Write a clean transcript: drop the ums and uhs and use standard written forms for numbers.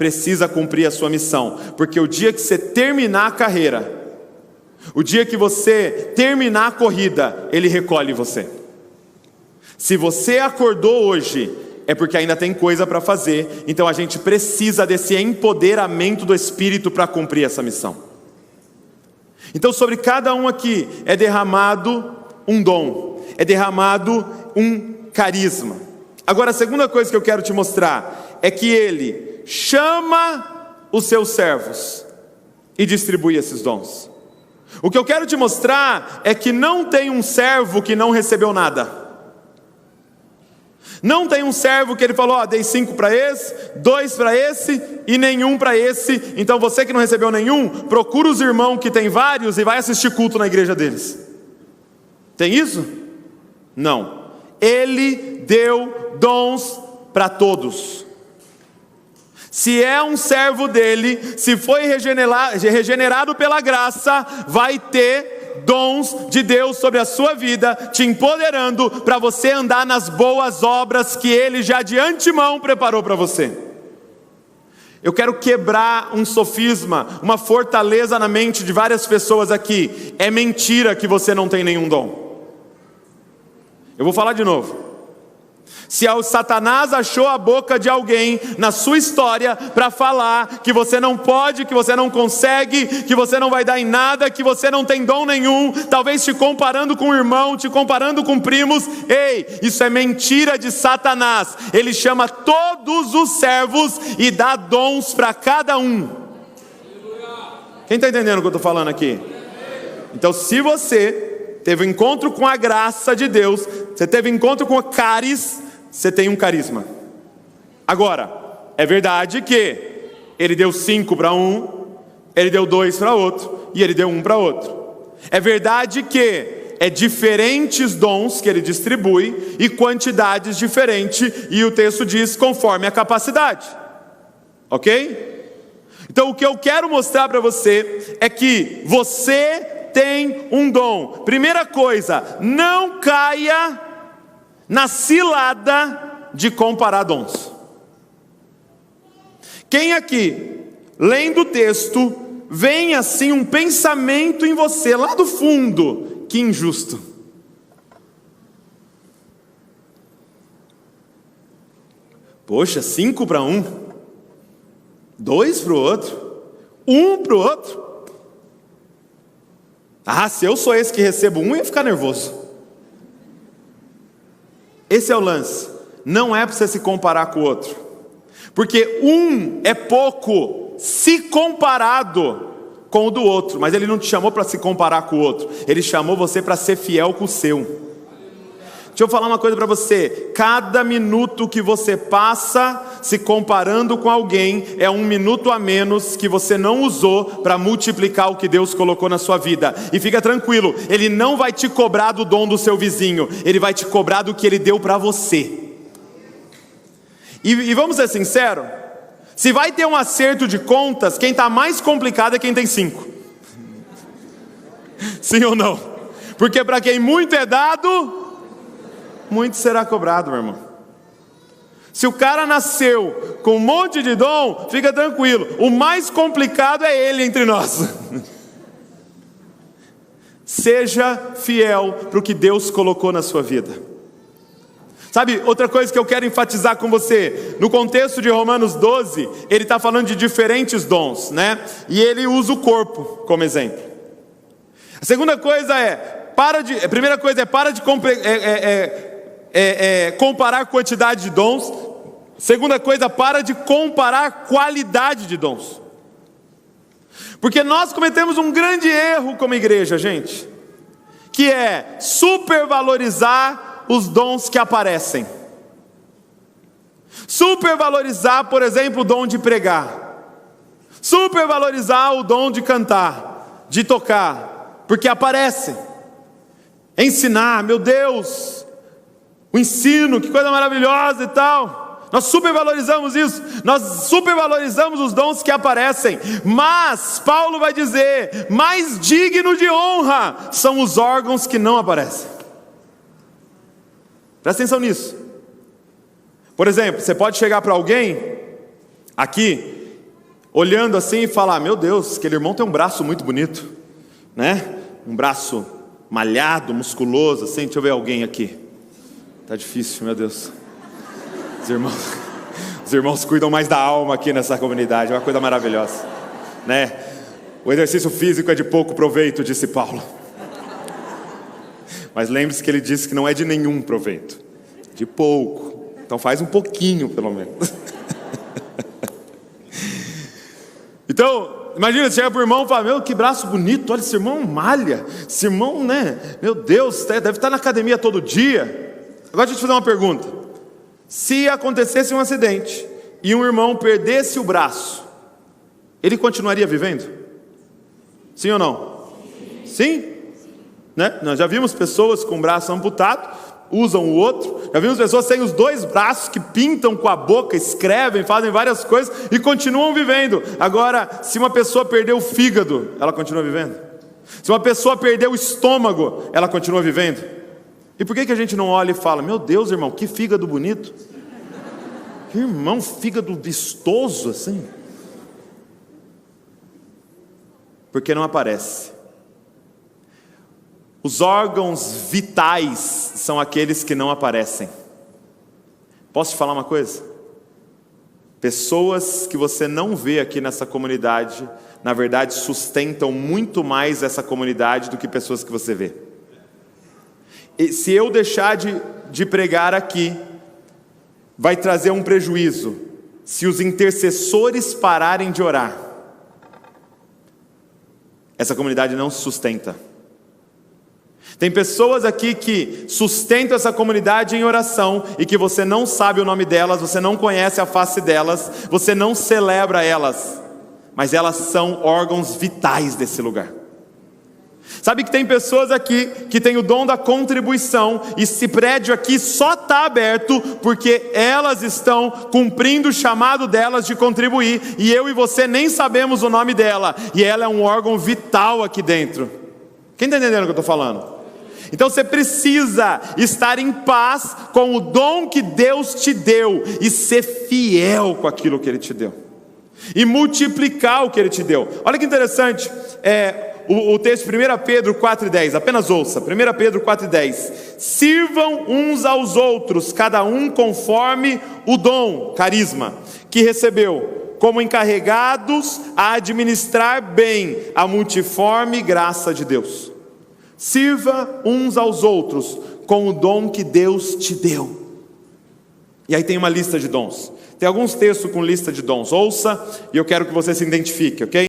precisa cumprir a sua missão, porque o dia que você terminar a carreira, o dia que você terminar a corrida, Ele recolhe você. Se você acordou hoje, é porque ainda tem coisa para fazer, então a gente precisa desse empoderamento do Espírito para cumprir essa missão. Então sobre cada um aqui é derramado um dom, é derramado um carisma. Agora a segunda coisa que eu quero te mostrar é que Ele chama os seus servos e distribui esses dons. O que eu quero te mostrar é que não tem um servo que não recebeu nada. Não tem um servo que ele falou, dei 5 para esse, 2 para esse e nenhum para esse. Então você que não recebeu nenhum, procura os irmãos que tem vários e vai assistir culto na igreja deles. Tem isso? Não. Ele deu dons para todos. Se é um servo dele, se foi regenerado pela graça, vai ter dons de Deus sobre a sua vida, te empoderando para você andar nas boas obras que Ele já de antemão preparou para você. Eu quero quebrar um sofisma, uma fortaleza na mente de várias pessoas aqui. É mentira que você não tem nenhum dom. Eu vou falar de novo. Se o Satanás achou a boca de alguém na sua história para falar que você não pode, que você não consegue, que você não vai dar em nada, que você não tem dom nenhum, talvez te comparando com o irmão, te comparando com primos, ei, isso é mentira de Satanás. Ele chama todos os servos e dá dons para cada um. Quem está entendendo o que eu estou falando aqui? Então se você teve um encontro com a graça de Deus, você teve um encontro com o caris, você tem um carisma. Agora, é verdade que Ele deu 5 para um, Ele deu 2 para outro, e Ele deu 1 para outro. É verdade que é diferentes dons que Ele distribui, e quantidades diferentes, e o texto diz conforme a capacidade. Ok? Então o que eu quero mostrar para você é que você tem um dom. Primeira coisa, não caia na cilada de comparar dons. Quem aqui, lendo o texto, vem assim um pensamento em você, lá do fundo, que injusto. Poxa, 5 para um, 2 para o outro, 1 para o outro. Se eu sou esse que recebo 1, eu ia ficar nervoso. Esse é o lance. Não é para você se comparar com o outro, porque um é pouco se comparado com o do outro. Mas Ele não te chamou para se comparar com o outro, Ele chamou você para ser fiel com o seu. Deixa eu falar uma coisa para você. Cada minuto que você passa se comparando com alguém é um minuto a menos que você não usou para multiplicar o que Deus colocou na sua vida. E fica tranquilo, Ele não vai te cobrar do dom do seu vizinho, Ele vai te cobrar do que Ele deu para você. E vamos ser sinceros, se vai ter um acerto de contas, quem está mais complicado é quem tem 5. Sim ou não? Porque para quem muito é dado, muito será cobrado, meu irmão. Se o cara nasceu com um monte de dom, fica tranquilo, o mais complicado é ele entre nós. Seja fiel para o que Deus colocou na sua vida. Sabe, outra coisa que eu quero enfatizar com você, no contexto de Romanos 12, ele está falando de diferentes dons, né? E ele usa o corpo como exemplo. A segunda coisa a primeira coisa é para de comparar quantidade de dons. Segunda coisa, para de comparar qualidade de dons. Porque nós cometemos um grande erro como igreja, gente, que é supervalorizar os dons que aparecem. Supervalorizar, por exemplo, o dom de pregar. Supervalorizar o dom de cantar, de tocar, porque aparece. Ensinar, meu Deus, o ensino, que coisa maravilhosa e tal. Nós supervalorizamos isso, nós supervalorizamos os dons que aparecem. Mas Paulo vai dizer, mais digno de honra são os órgãos que não aparecem. Presta atenção nisso. Por exemplo, você pode chegar para alguém aqui olhando assim e falar: meu Deus, aquele irmão tem um braço muito bonito, né? Um braço malhado, musculoso, assim. Deixa eu ver alguém aqui. Tá difícil, meu Deus. Os irmãos cuidam mais da alma aqui nessa comunidade, é uma coisa maravilhosa, né? O exercício físico é de pouco proveito, disse Paulo. Mas lembre-se que ele disse que não é de nenhum proveito, de pouco. Então faz um pouquinho, pelo menos. Então, imagina, você chega para o irmão e fala: meu, que braço bonito, olha, esse irmão malha, esse irmão, né, meu Deus, deve estar na academia todo dia. Agora deixa eu te fazer uma pergunta: se acontecesse um acidente e um irmão perdesse o braço, ele continuaria vivendo? Sim ou não? Sim? Né? Nós já vimos pessoas com o braço amputado, usam o outro. Já vimos pessoas sem os dois braços, que pintam com a boca, escrevem, fazem várias coisas e continuam vivendo. Agora, se uma pessoa perder o fígado, ela continua vivendo? Se uma pessoa perder o estômago, ela continua vivendo? E por que a gente não olha e fala: meu Deus, irmão, que fígado bonito, que irmão, fígado vistoso assim? Porque não aparece. Os órgãos vitais são aqueles que não aparecem. Posso te falar uma coisa? Pessoas que você não vê aqui nessa comunidade, na verdade sustentam muito mais essa comunidade do que pessoas que você vê. E se eu deixar de pregar aqui, vai trazer um prejuízo. Se os intercessores pararem de orar, essa comunidade não se sustenta. Tem pessoas aqui que sustentam essa comunidade em oração e que você não sabe o nome delas, você não conhece a face delas, você não celebra elas, mas elas são órgãos vitais desse lugar. Sabe que tem pessoas aqui que têm o dom da contribuição, e esse prédio aqui só está aberto porque elas estão cumprindo o chamado delas de contribuir, e eu e você nem sabemos o nome dela, e ela é um órgão vital aqui dentro. Quem está entendendo o que eu estou falando? Então você precisa estar em paz com o dom que Deus te deu e ser fiel com aquilo que Ele te deu, e multiplicar o que Ele te deu. Olha que interessante, o texto de 1 Pedro 4,10, apenas ouça, 1 Pedro 4,10: sirvam uns aos outros, cada um conforme o dom, carisma, que recebeu, como encarregados a administrar bem a multiforme graça de Deus. Sirva uns aos outros com o dom que Deus te deu. E aí tem uma lista de dons. Tem alguns textos com lista de dons. Ouça, e eu quero que você se identifique, ok?